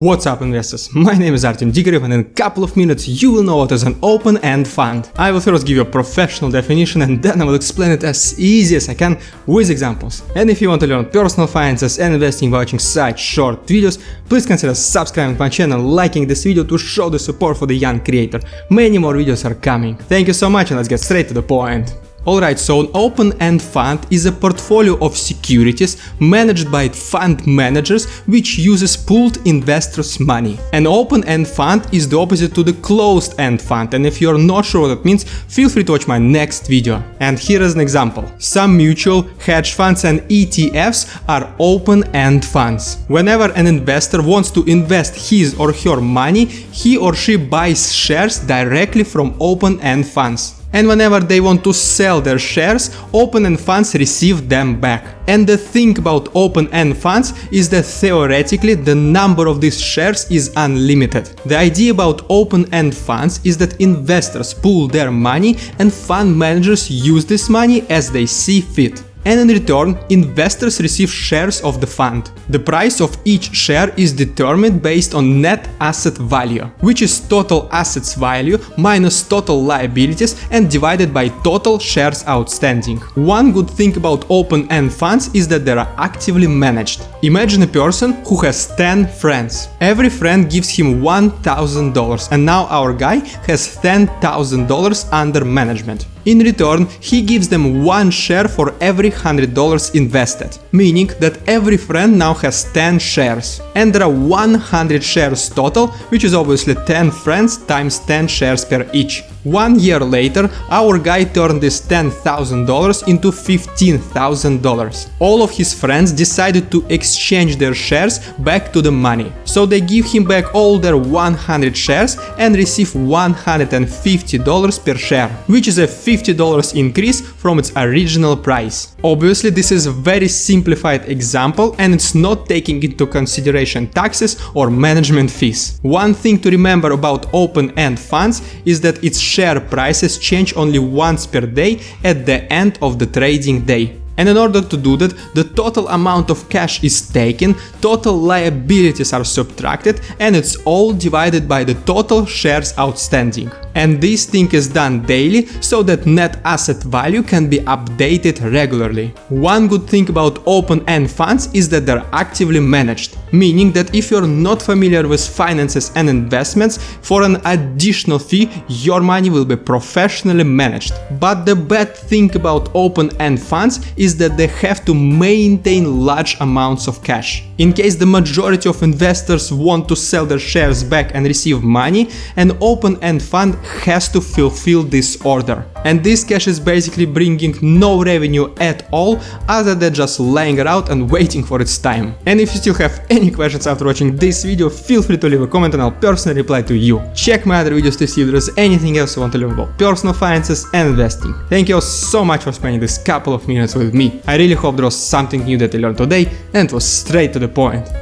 What's up, investors? My name is Artem Digrev, and in a couple of minutes you will know what is an open-end fund. I will first give you a professional definition and then I will explain it as easy as I can with examples. And if you want to learn personal finances and investing by watching such short videos, please consider subscribing to my channel, liking this video to show the support for the young creator. Many more videos are coming. Thank you so much, and let's get straight to the point. Alright, so an open-end fund is a portfolio of securities managed by fund managers which uses pooled investors' money. An open-end fund is the opposite to the closed-end fund, and if you're not sure what it means, feel free to watch my next video. And here is an example. Some mutual, hedge funds and ETFs are open-end funds. Whenever an investor wants to invest his or her money, he or she buys shares directly from open-end funds. And whenever they want to sell their shares, open-end funds receive them back. And the thing about open-end funds is that theoretically the number of these shares is unlimited. The idea about open-end funds is that investors pool their money and fund managers use this money as they see fit. And in return, investors receive shares of the fund. The price of each share is determined based on net asset value, which is total assets value minus total liabilities and divided by total shares outstanding. One good thing about open-end funds is that they are actively managed. Imagine a person who has 10 friends. Every friend gives him $1,000, and now our guy has $10,000 under management. In return, he gives them one share for every $100 invested, meaning that every friend now has 10 shares. And there are 100 shares total, which is obviously 10 friends times 10 shares per each. 1 year later, our guy turned this $10,000 into $15,000. All of his friends decided to exchange their shares back to the money. So they give him back all their 100 shares and receive $150 per share, which is a $50 increase from its original price. Obviously, this is a very simplified example and it's not taking into consideration taxes or management fees. One thing to remember about open-end funds is that its share prices change only once per day at the end of the trading day. And in order to do that, the total amount of cash is taken, total liabilities are subtracted, and it's all divided by the total shares outstanding. And this thing is done daily so that net asset value can be updated regularly. One good thing about open-end funds is that they're actively managed, meaning that if you're not familiar with finances and investments, for an additional fee, your money will be professionally managed. But the bad thing about open-end funds is that they have to maintain large amounts of cash. In case the majority of investors want to sell their shares back and receive money, an open-end fund has to fulfill this order. And this cash is basically bringing no revenue at all other than just laying around and waiting for its time. And if you still have any questions after watching this video, feel free to leave a comment and I'll personally reply to you. Check my other videos to see if there's anything else you want to learn about personal finances and investing. Thank you all so much for spending this couple of minutes with me. I really hope there was something new that you learned today and it was straight to the point.